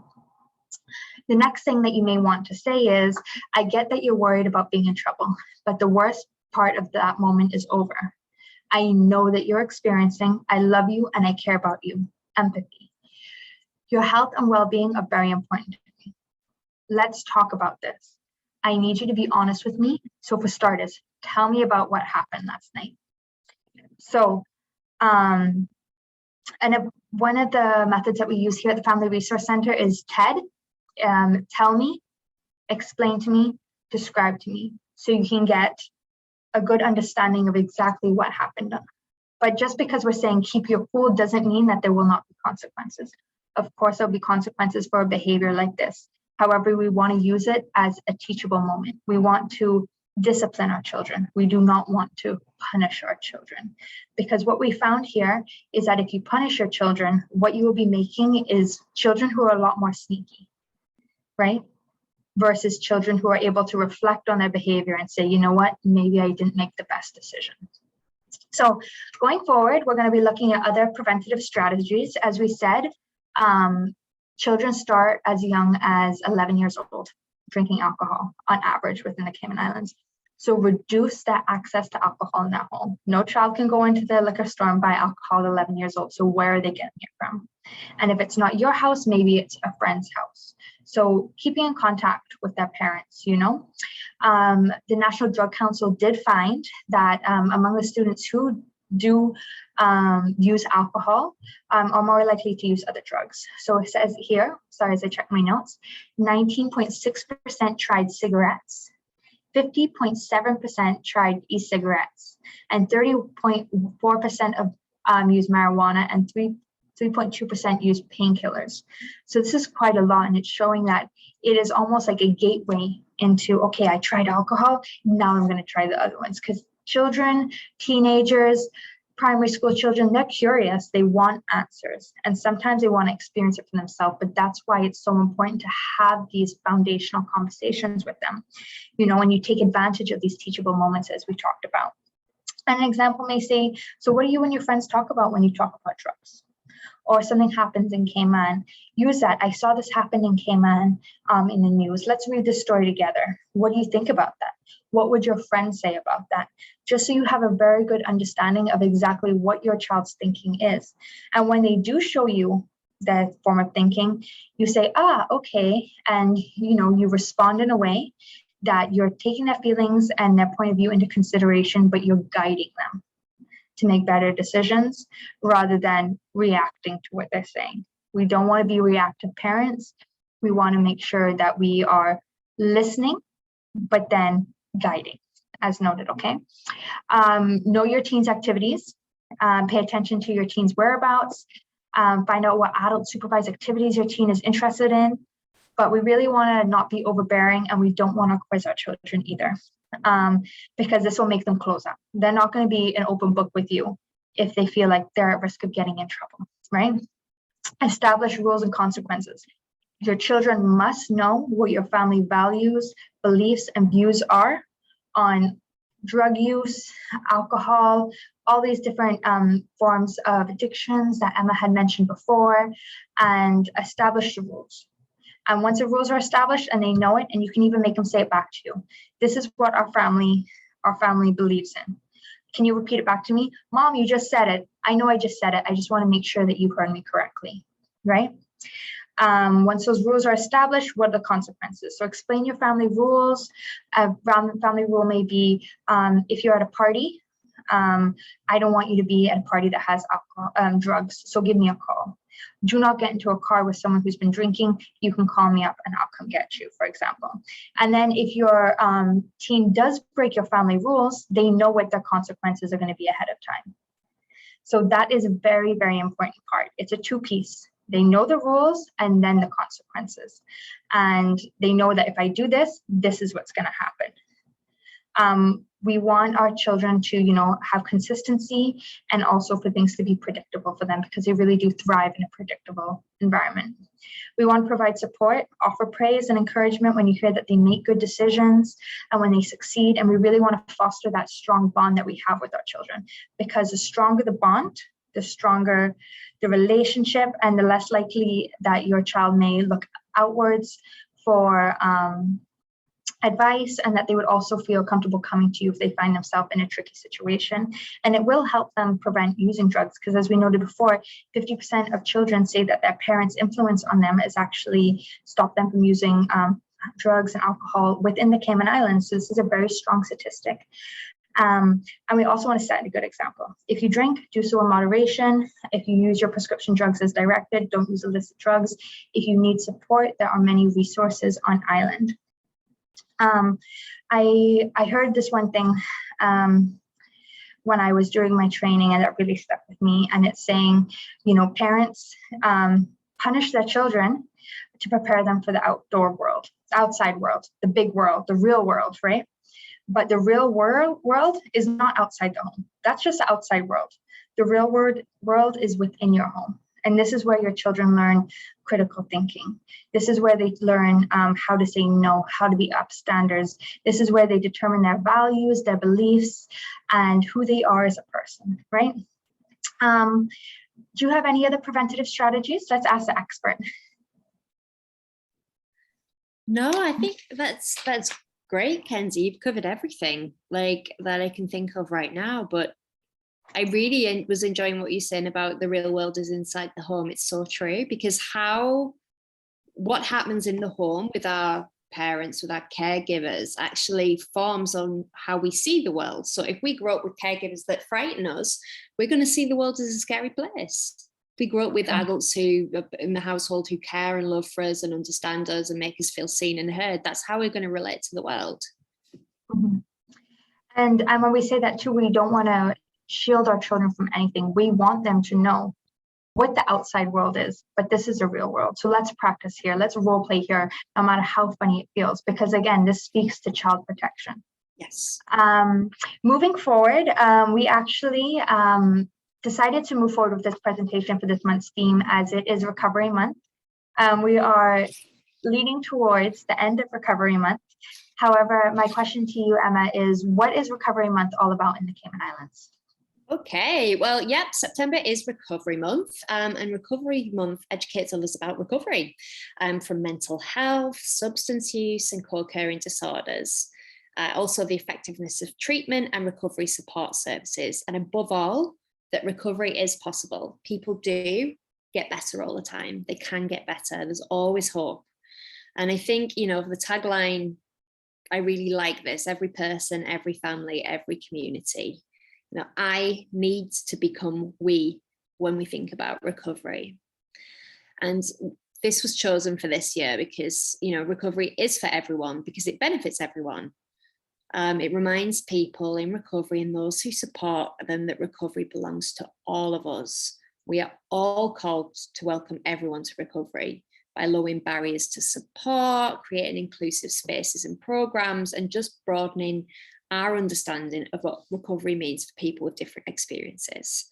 Speaker 2: The next thing that you may want to say is, I get that you're worried about being in trouble, but the worst part of that moment is over. I know that you're experiencing, I love you and I care about you. Empathy. Your health and well-being are very important to me. Let's talk about this. I need you to be honest with me. So for starters, tell me about what happened last night. So, one of the methods that we use here at the Family Resource Center is TED. Tell me, explain to me, describe to me, so you can get a good understanding of exactly what happened. But just because we're saying keep your cool doesn't mean that there will not be consequences. Of course, there'll be consequences for a behavior like this. However, we want to use it as a teachable moment. We want to discipline our children. We do not want to punish our children, because what we found here is that if you punish your children, what you will be making is children who are a lot more sneaky, right? Versus children who are able to reflect on their behavior and say, you know what, maybe I didn't make the best decision. So going forward, we're going to be looking at other preventative strategies. As we said, children start as young as 11 years old drinking alcohol on average within the Cayman Islands. So reduce that access to alcohol in their home. No child can go into the liquor store and buy alcohol at 11 years old. So where are they getting it from? And if it's not your house, maybe it's a friend's house. So keeping in contact with their parents, you know. The National Drug Council did find that among the students who do use alcohol are more likely to use other drugs. So it says here, sorry, as I check my notes, 19.6% tried cigarettes, 50.7% tried e-cigarettes, and 30.4% of used marijuana, and 3.2% use painkillers. So this is quite a lot, and it's showing that it is almost like a gateway into, okay, I tried alcohol, now I'm going to try the other ones. Because children, teenagers, primary school children, they're curious, they want answers, and sometimes they want to experience it for themselves. But that's why it's so important to have these foundational conversations with them, you know, and you take advantage of these teachable moments as we talked about. An example may say, so what do you and your friends talk about when you talk about drugs? Or something happens in Cayman, use that. I saw this happen in Cayman in the news. Let's read this story together. What do you think about that? What would your friends say about that? Just so you have a very good understanding of exactly what your child's thinking is. And when they do show you that form of thinking, you say, okay. And you know, you respond in a way that you're taking their feelings and their point of view into consideration, but you're guiding them to make better decisions rather than reacting to what they're saying. We don't want to be reactive parents. We want to make sure that we are listening, but then guiding, as noted, okay? Know your teen's activities. Pay attention to your teen's whereabouts. Find out what adult supervised activities your teen is interested in. But we really want to not be overbearing, and we don't want to quiz our children either. Because this will make them close up. They're not going to be an open book with you if they feel like they're at risk of getting in trouble, right? Establish rules and consequences. Your children must know what your family values, beliefs, and views are on drug use, alcohol, all these different forms of addictions that Emma had mentioned before, and establish the rules. And once the rules are established and they know it, and you can even make them say it back to you. This is what our family believes in. Can you repeat it back to me? Mom, you just said it. I know I just said it. I just want to make sure that you heard me correctly, right? Once those rules are established, what are the consequences? So explain your family rules. Family rule may be, if you're at a party, I don't want you to be at a party that has alcohol, drugs, so give me a call. Do not get into a car with someone who's been drinking. You can call me up and I'll come get you, for example. And then if your teen does break your family rules, they know what their consequences are going to be ahead of time. So that is a very, very important part. It's a two-piece. They know the rules and then the consequences. And they know that if I do this, this is what's going to happen. We want our children to, you know, have consistency and also for things to be predictable for them, because they really do thrive in a predictable environment. We want to provide support, offer praise and encouragement when you hear that they make good decisions and when they succeed. And we really want to foster that strong bond that we have with our children, because the stronger the bond, the stronger the relationship, and the less likely that your child may look outwards for advice, and that they would also feel comfortable coming to you if they find themselves in a tricky situation. And it will help them prevent using drugs, because as we noted before, 50% of children say that their parents' influence on them has actually stopped them from using drugs and alcohol within the Cayman Islands. So this is a very strong statistic. And we also want to set a good example. If you drink, do so in moderation. If you use your prescription drugs as directed, don't use illicit drugs. If you need support, there are many resources on island. I heard this one thing when I was doing my training, and it really stuck with me. And it's saying, you know, parents punish their children to prepare them for the outdoor world, the outside world, the big world, the real world, right? But the real world is not outside the home. That's just the outside world. The real world is within your home. And this is where your children learn critical thinking. This is where they learn how to say no, how to be upstanders. This is where they determine their values, their beliefs, and who they are as a person, right? Do you have any other preventative strategies? Let's ask the expert.
Speaker 1: No, I think that's great, Kenzie. You've covered everything like that I can think of right now, but I really was enjoying what you're saying about the real world is inside the home. It's so true, because what happens in the home with our parents, with our caregivers, actually forms on how we see the world. So if we grow up with caregivers that frighten us, we're going to see the world as a scary place. If we grow up with adults who in the household who care and love for us and understand us and make us feel seen and heard, that's how we're going to relate to the world.
Speaker 2: Mm-hmm. And when we say that too, we don't want to shield our children from anything. We want them to know what the outside world is, but this is a real world. So let's practice here. Let's role play here, no matter how funny it feels, because again, this speaks to child protection.
Speaker 1: Yes.
Speaker 2: Moving forward, we actually decided to move forward with this presentation for this month's theme, as it is Recovery Month. We are leading towards the end of Recovery Month. However, my question to you, Emma, is what is Recovery Month all about in the Cayman Islands?
Speaker 1: Okay, well, yep, September is Recovery Month, and Recovery Month educates others about recovery from mental health, substance use, and co-occurring disorders. Also, the effectiveness of treatment and recovery support services, and above all, that recovery is possible. People do get better all the time. They can get better. There's always hope. And I think, you know, the tagline, I really like this: every person, every family, every community. You know, I need to become we when we think about recovery. And this was chosen for this year because, you know, recovery is for everyone because it benefits everyone. It reminds people in recovery and those who support them that recovery belongs to all of us. We are all called to welcome everyone to recovery by lowering barriers to support, creating inclusive spaces and programs, and just broadening our understanding of what recovery means for people with different experiences.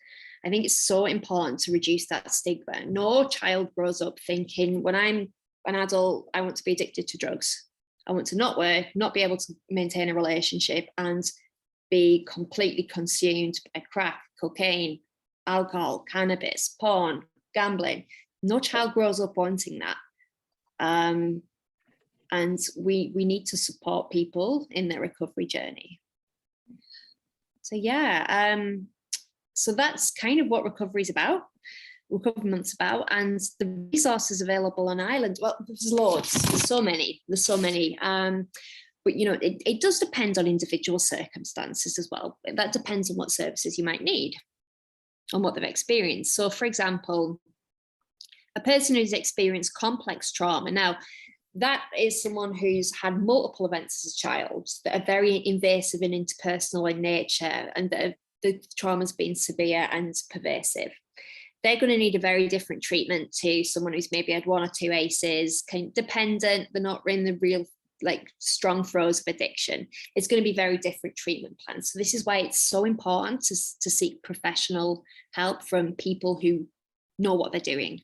Speaker 1: I think it's so important to reduce that stigma. No child grows up thinking, when I'm an adult, I want to be addicted to drugs. I want to not work, not be able to maintain a relationship, and be completely consumed by crack, cocaine, alcohol, cannabis, porn, gambling. No child grows up wanting that. And we need to support people in their recovery journey. So yeah, so that's kind of what recovery is about, Recovery Month's about, and the resources available on island. Well, there's loads, there's so many. But you know, it does depend on individual circumstances as well. That depends on what services you might need, on what they've experienced. So for example, a person who's experienced complex trauma. Now, that is someone who's had multiple events as a child that are very invasive and interpersonal in nature, and that the trauma's been severe and pervasive. They're going to need a very different treatment to someone who's maybe had one or two ACEs, dependent, they're not in the real like strong throes of addiction. It's going to be very different treatment plans. So this is why it's so important to seek professional help from people who know what they're doing.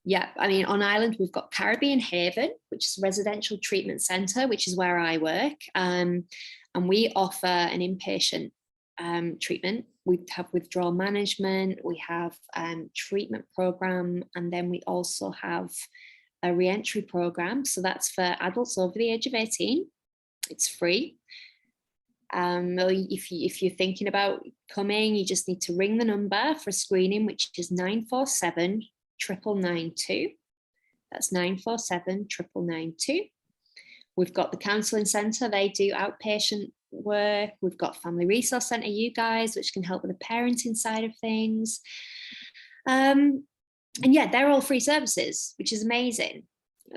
Speaker 1: Yeah, I mean, on island, we've got Caribbean Haven, which is a residential treatment centre, which is where I work. And we offer an inpatient treatment. We have withdrawal management, we have treatment program, and then we also have a re-entry program. So that's for adults over the age of 18. It's free. If you're thinking about coming, you just need to ring the number for screening, which is 947 992. That's 947 992. We've got the Counselling Centre. They do outpatient work. We've got Family Resource Centre, you guys, which can help with the parenting side of things. And yeah, they're all free services, which is amazing.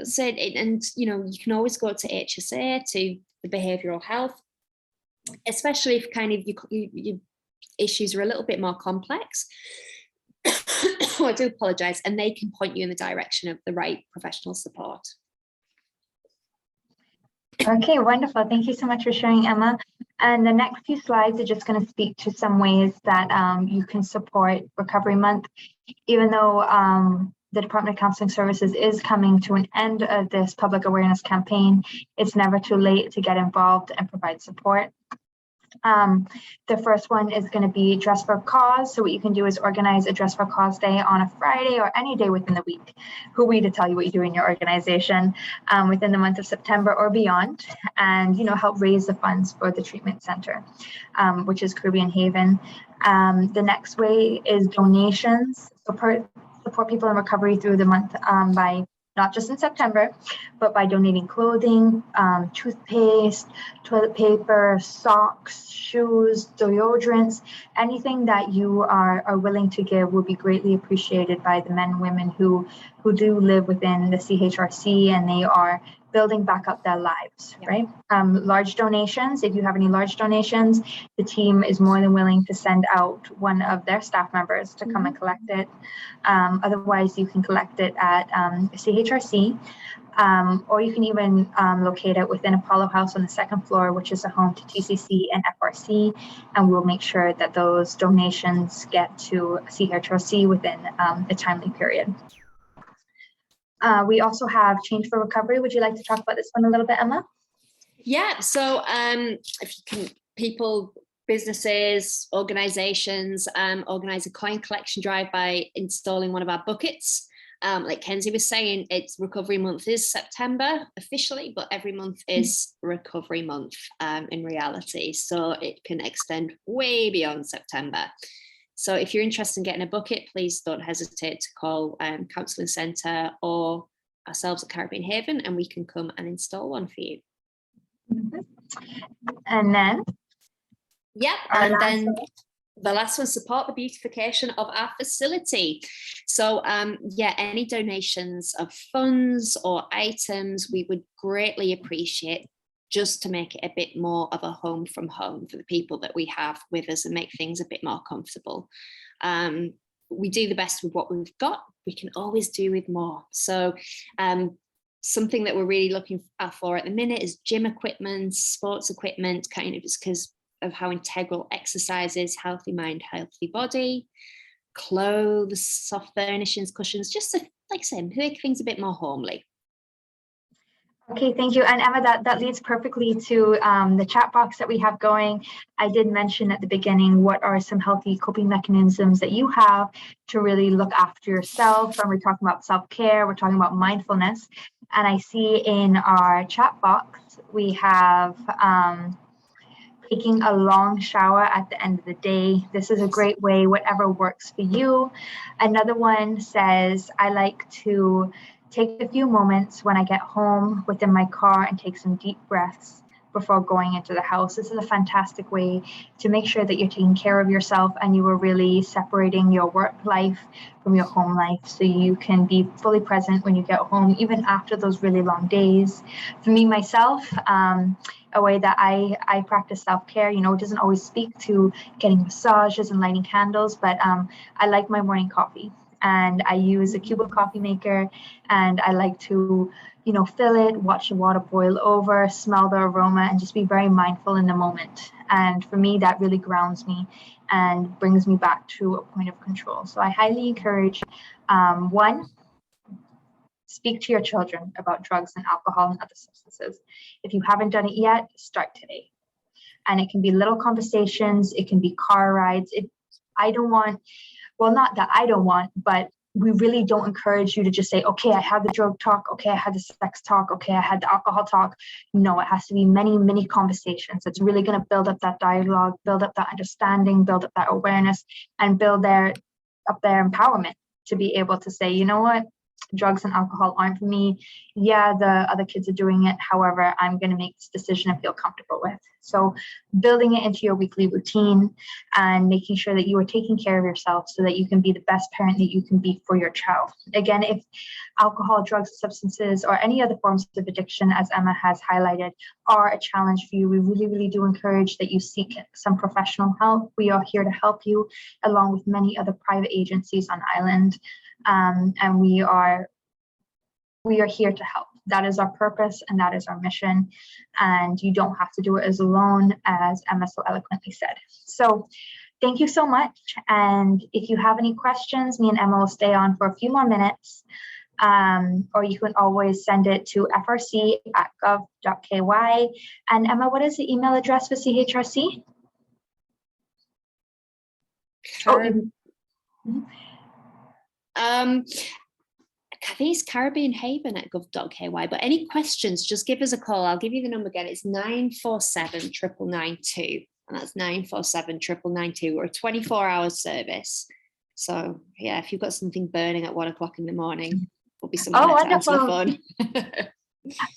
Speaker 1: So, and you know, you can always go to HSA, to the behavioural health, especially if kind of your issues are a little bit more complex. Oh, I do apologise, and they can point you in the direction of the right professional support.
Speaker 2: Okay, wonderful. Thank you so much for sharing, Emma. And the next few slides are just going to speak to some ways that you can support Recovery Month. Even though the Department of Counselling Services is coming to an end of this public awareness campaign, it's never too late to get involved and provide support. The first one is going to be Dress for a Cause. So what you can do is organize a Dress for a Cause day on a Friday or any day within the week. Who are we to tell you what you do in your organization within the month of September or beyond, and help raise the funds for the treatment center, which is Caribbean Haven. The next way is donations. Support people in recovery through the month by not just in September, but by donating clothing, toothpaste, toilet paper, socks, shoes, deodorants, anything that you are willing to give will be greatly appreciated by the men and women who do live within the CHRC, and they are building back up their lives, right? Large donations, if you have any large donations, the team is more than willing to send out one of their staff members to come and collect it. Otherwise, you can collect it at CHRC, or you can even locate it within Apollo House on the second floor, which is a home to TCC and FRC, and we'll make sure that those donations get to CHRC within a timely period. We also have Change for Recovery. Would you like to talk about this one a little bit, Emma?
Speaker 1: Yeah, so if you can, people, businesses, organizations organize a coin collection drive by installing one of our buckets. Like Kenzie was saying, it's Recovery Month is September officially, but every month is Recovery Month in reality. So it can extend way beyond September. So if you're interested in getting a bucket, please don't hesitate to call Counselling Centre or ourselves at Caribbean Haven, and we can come and install one for you.
Speaker 2: And then?
Speaker 1: Yep, and then the last one, support the beautification of our facility. So yeah, any donations of funds or items, we would greatly appreciate, just to make it a bit more of a home from home for the people that we have with us and make things a bit more comfortable. We do the best with what we've got. We can always do with more. So something that we're really looking for at the minute is gym equipment, sports equipment, kind of just because of how integral exercise is, healthy mind, healthy body, clothes, soft furnishings, cushions, just to, like I said, make things a bit more homely.
Speaker 2: Okay, thank you. And Emma, that leads perfectly to the chat box that we have going. I did mention at the beginning, what are some healthy coping mechanisms that you have to really look after yourself? And we're talking about self-care, we're talking about mindfulness. And I see in our chat box, we have taking a long shower at the end of the day. This is a great way, whatever works for you. Another one says, I like to take a few moments when I get home within my car and take some deep breaths before going into the house. This is a fantastic way to make sure that you're taking care of yourself and you are really separating your work life from your home life, so you can be fully present when you get home, even after those really long days. For me, myself, a way that I practice self-care, it doesn't always speak to getting massages and lighting candles, but I like my morning coffee. And I use a Cuba coffee maker, and I like to, fill it, watch the water boil over, smell the aroma, and just be very mindful in the moment. And for me, that really grounds me and brings me back to a point of control. So I highly encourage, one, speak to your children about drugs and alcohol and other substances. If you haven't done it yet, start today. And it can be little conversations, it can be car rides. Not that I don't want, but we really don't encourage you to just say, okay, I had the drug talk, okay, I had the sex talk, okay, I had the alcohol talk. No, it has to be many, many conversations. It's really going to build up that dialogue, build up that understanding, build up that awareness, and build up their empowerment to be able to say, you know what, drugs and alcohol aren't for me. Yeah, the other kids are doing it. However, I'm going to make this decision I feel comfortable with. So building it into your weekly routine and making sure that you are taking care of yourself so that you can be the best parent that you can be for your child. Again, if alcohol, drugs, substances, or any other forms of addiction, as Emma has highlighted, are a challenge for you, we really, really do encourage that you seek some professional help. We are here to help you, along with many other private agencies on island. And we are here to help. That is our purpose and that is our mission. And you don't have to do it as alone, as Emma so eloquently said. So thank you so much. And if you have any questions, me and Emma will stay on for a few more minutes. Or you can always send it to frc@gov.ky. And Emma, what is the email address for CHRC?
Speaker 1: I think it's caribbeanhaven@gov.ky, but any questions, just give us a call. I'll give you the number again. It's 947 992, and that's 947 992. We're a 24-hour service. So yeah, if you've got something burning at 1 o'clock in the morning, there'll be someone there to answer the phone.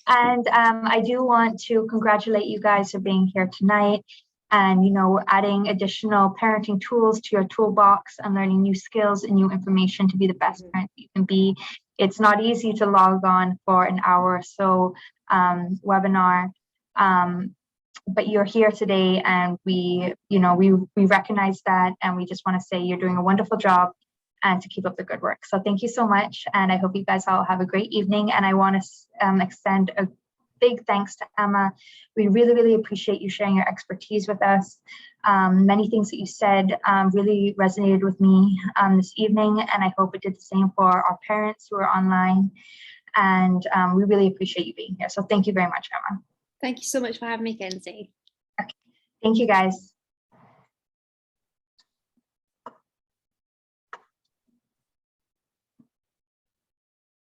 Speaker 2: And I do want to congratulate you guys for being here tonight and, you know, adding additional parenting tools to your toolbox and learning new skills and new information to be the best parent you can be. It's not easy to log on for an hour or so webinar, but you're here today, and we recognize that, and we just want to say you're doing a wonderful job and to keep up the good work. So thank you so much, and I hope you guys all have a great evening. And I want to extend a big thanks to Emma. We really, really appreciate you sharing your expertise with us. Many things that you said really resonated with me this evening, and I hope it did the same for our parents who are online. And we really appreciate you being here. So thank you very much, Emma.
Speaker 1: Thank you so much for having me, Kenzie.
Speaker 2: Okay. Thank you, guys.